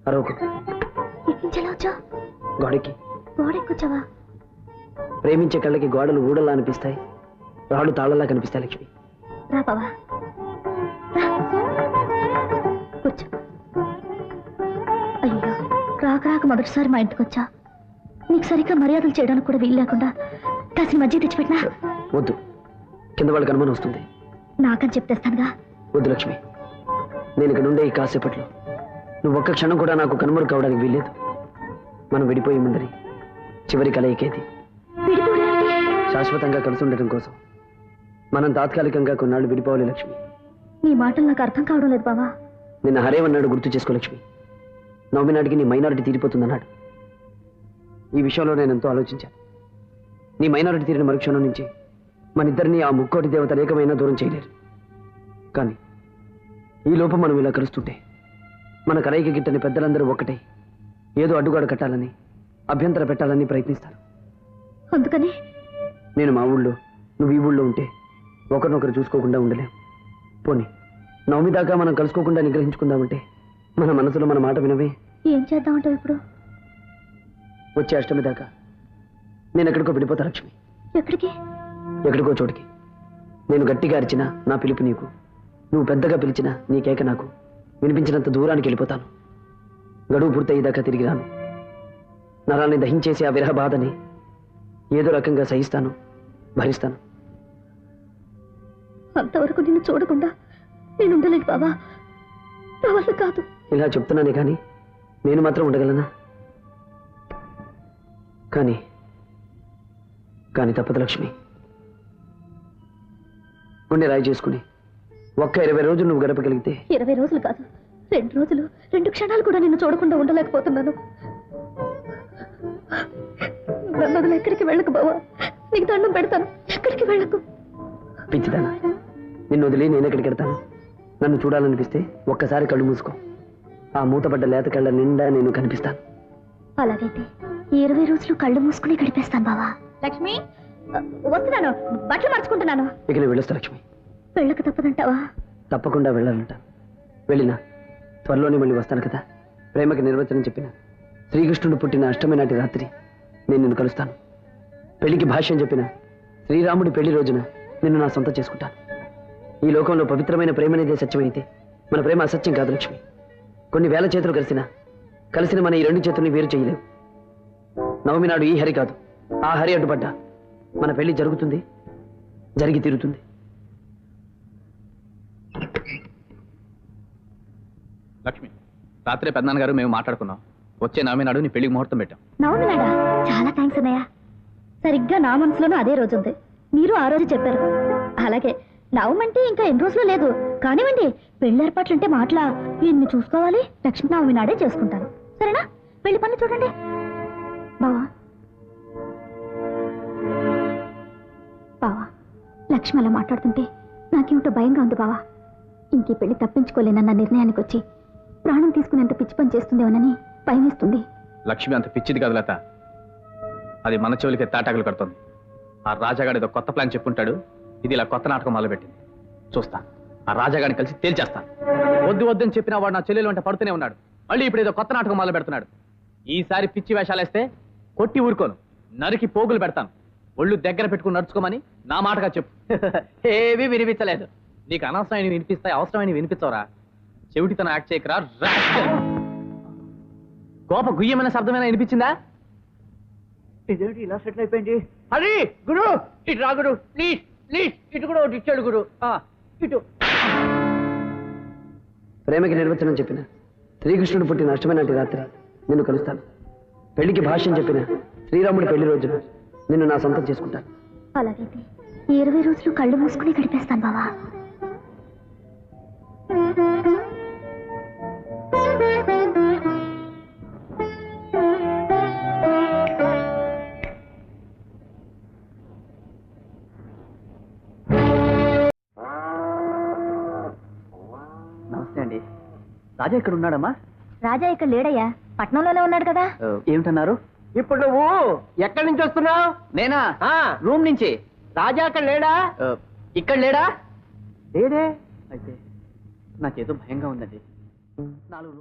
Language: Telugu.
అరవకు. గోడకి గోడెక్కొచ్చావా? ప్రేమించే కళ్ళకి గోడలు ఊడలా అనిపిస్తాయి, రాళ్ళు తాళలా కనిపిస్తాయి. లక్ష్మి రా బావా, కూర్చో. అయ్యో, రాక రాక మొదటిసారి మా ఇంటికి వచ్చా. నీకు సరిగ్గా మర్యాదలు చేయడానికి కూడా వీలు లేకుండా కాసిన మధ్య తెచ్చిపెట్టినా. వద్దు, కింద వాళ్ళకి అనుమానం వస్తుంది. నాకని చెప్తేస్తానుగా. వద్దు లక్ష్మి, నేను ఇక్కడ నుండే ఈ కాసేపట్లో నువ్వు ఒక్క క్షణం కూడా నాకు కనుమరు కావడానికి వీల్లేదు. మనం విడిపోయే ముందరి చివరి కలయికేది. శాశ్వతంగా కలిసి ఉండటం కోసం మనం తాత్కాలికంగా కొన్నాళ్ళు విడిపోవాలి లక్ష్మి. నీ మాటలు నాకు అర్థం కావడం లేదు బావా. నిన్న హరేవన్నాడు, గుర్తు చేసుకో లక్ష్మి. నవమి నాటికి నీ మైనారిటీ తీరిపోతుందన్నాడు. ఈ విషయంలో నేను ఎంతో ఆలోచించాను. నీ మైనారిటీ తీరిన మరుక్షణం నుంచి మన ఇద్దరిని ఆ ముక్కోటి దేవత ఏకమైనా దూరం చేయలేరు. కానీ ఈ లోపం మనం ఇలా కలుస్తుంటే మన కలయిక గిట్టని పెద్దలందరూ ఒక్కటే ఏదో అడ్డుగాడు కట్టాలని, అభ్యంతర పెట్టాలని ప్రయత్నిస్తారు. అందుకని నేను మా ఊళ్ళో, నువ్వు ఈ ఊళ్ళో ఉంటే ఒకరినొకరు చూసుకోకుండా ఉండలేం. పోనీ నవమి దాకా మనం కలుసుకోకుండా నిగ్రహించుకుందామంటే మన మనసులో మన మాట వినవే. ఏం చేద్దామంటావు ఇప్పుడు? వచ్చే అష్టమి దాకా నేను ఎక్కడికో విడిపోతా లక్ష్మి. ఎక్కడికి? ఎక్కడికో చోటికి. నేను గట్టిగా అరిచినా నా పిలుపు నీకు, నువ్వు పెద్దగా పిలిచినా నీ కేక నాకు వినిపించినంత దూరానికి వెళ్ళిపోతాను. గడువు పూర్తయ్యేదాకా తిరిగి రాను. నరాల్ని దహించేసి ఆ విరహ బాధని ఏదో రకంగా సహిస్తాను, భరిస్తాను. అంతవరకు నిన్ను చూడకుండా నేను ఉండలేను బాబా. నా వల్ల కాదు. ఇలా చెప్తున్నానే కానీ నేను మాత్రం ఉండగలనా? కానీ కానీ తప్పదు లక్ష్మి. గుండె రాయి చేసుకుని ఒక్క 20 రోజులు నువ్వు గడపగలిగితే. 20 రోజులు కాదు, 2 రోజులు, 2 క్షణాలు కూడా నిన్ను చూడకుండా ఉండలేకపోతున్నాను. నన్ను ఎక్కడికి వెళ్ళకు బావా, నీకు దండం పెడతాను. ఎక్కడికి వెళ్ళకు. పిచ్చిదానా, నిన్ను వదిలి నేను ఎక్కడికి వెళ్తాను? నన్ను చూడాలనిపిస్తే ఒక్కసారి కళ్ళు మూసుకో. ఆ మూతపడ్డ లేత కళ్ళ నిండా నేను కనిపిస్తాను. అలాగైతే 20 రోజులు కళ్ళు మూసుకుని గడిపేస్తాను బావా. లక్ష్మి, వస్తున్నాను, బట్టలు మార్చుకుంటున్నాను. ఇక నేను వెళ్ళొస్తా లక్ష్మి. వెళ్ళక తప్పదంటావా? తప్పకుండా వెళ్ళాలంటాను. వెళ్ళినా త్వరలోనే మళ్ళీ వస్తాను కదా. ప్రేమకి నిర్వచనం చెప్పిన శ్రీకృష్ణుడు పుట్టిన అష్టమి నాటి రాత్రి నేను నిన్ను కలుస్తాను. పెళ్లికి భాష్యం చెప్పిన శ్రీరాముడి పెళ్లి రోజున నిన్ను నా సొంతం చేసుకుంటాను. ఈ లోకంలో పవిత్రమైన ప్రేమనేదే సత్యమైతే మన ప్రేమ అసత్యం కాదు లక్ష్మి. కొన్ని వేల చేతులు కలిసిన మన ఈ 2 చేతుల్ని వేరు చేయలేవు. నవమి నాడు ఈ హరి కాదు, ఆ హరి అడ్డుపడ్డా మన పెళ్లి జరుగుతుంది, జరిగి తీరుతుంది. లక్ష్మి, రాత్రి పెద్దనాన్నగారు మేము మాట్లాడుకున్నాం. వచ్చే నవమి నాడు నీ పెళ్లికి ముహూర్తం పెట్టాం. నవమి నాడా? చాలా థ్యాంక్స్ అన్నయ్య. సరిగ్గా నా మనసులోనూ అదే రోజు ఉంది. మీరు ఆ రోజు చెప్పారు. అలాగే నవమంటే ఇంకా ఎన్ని రోజులు లేదు. కానివ్వండి, పెళ్లి ఏర్పాట్లంటే మాటలా, ఎన్ని చూసుకోవాలి. లక్ష్మి నవమి నాడే చేసుకుంటాను. సరేనా? పెళ్లి పని చూడండి బావా. బావా, లక్ష్మి అలా మాట్లాడుతుంటే నాకేమిటో భయంగా ఉంది బావా. ఇంకీ పెళ్లి తప్పించుకోలేనన్న నిర్ణయానికి వచ్చి ప్రాణం తీసుకునేంత పిచ్చి పని చేస్తుందేమోనని భయం వేస్తుంది. లక్ష్మి అంత పిచ్చిది కాదు లత. అది మన చెవులకి తాటాకులు కడుతుంది. ఆ రాజాగాడు ఏదో కొత్త ప్లాన్ చెప్పుంటాడు. ఇది ఇలా కొత్త నాటకం మొదలుపెట్టింది. చూస్తా, ఆ రాజాగాడిని కలిసి తేల్చేస్తాను. వద్దు వద్దని చెప్పినా వాడు నా చెల్లెలు వెంట పడుతూనే ఉన్నాడు. మళ్ళీ ఇప్పుడు ఏదో కొత్త నాటకం మొదలు పెడుతున్నాడు. ఈసారి పిచ్చి వేషాలేస్తే కొట్టి ఊరుకోను, నరికి పోగులు పెడతాను. ఒళ్ళు దగ్గర పెట్టుకుని నడుచుకోమని నా మాటగా చెప్పు. ఏవీ వినిపించలేదు. నీకు అనవసరమైన వినిపిస్తాయి, అవసరమైన వినిపించవరా. చెవిటితన యాక్ట్ చేయకరా. కోప గుయ్యమైన శబ్దమైనా వినిపించిందా? ఇదేంటి ఇలా సెటిల్ అయిపోయింది? హరి, గురు ఇటు రా గురు, ప్లీజ్ ప్లీజ్. ఇటు కూడా ఒకటి ఇచ్చాడు గురు. ఇటు. ప్రేమకి నిర్వచనం చెప్పిన శ్రీకృష్ణుడు పుట్టిన అష్టమి నాటి రాత్రి నిన్ను కలుస్తాను. పెళ్లికి భాష్యం చెప్పిన శ్రీరాముడి పెళ్లి రోజున నిన్ను నా సొంతం చేసుకుంటాను. అలాగైతే 20 రోజులు కళ్ళు మూసుకుని గడిపేస్తాను బావా. నమస్తే అండి. రాజా ఇక్కడ ఉన్నాడమ్మా? రాజా ఇక్కడ లేడయ్యా, పట్నంలోనే ఉన్నాడు కదా. ఏమిటన్నారు? ఇప్పుడు నువ్వు ఎక్కడి నుంచి వస్తున్నావు? నేనా? రూమ్ నుంచి. రాజా అక్కడ లేడా? ఇక్కడ లేడా? లేదే. అయితే నాకేదో భయంగా ఉందండి. 4 రోజులు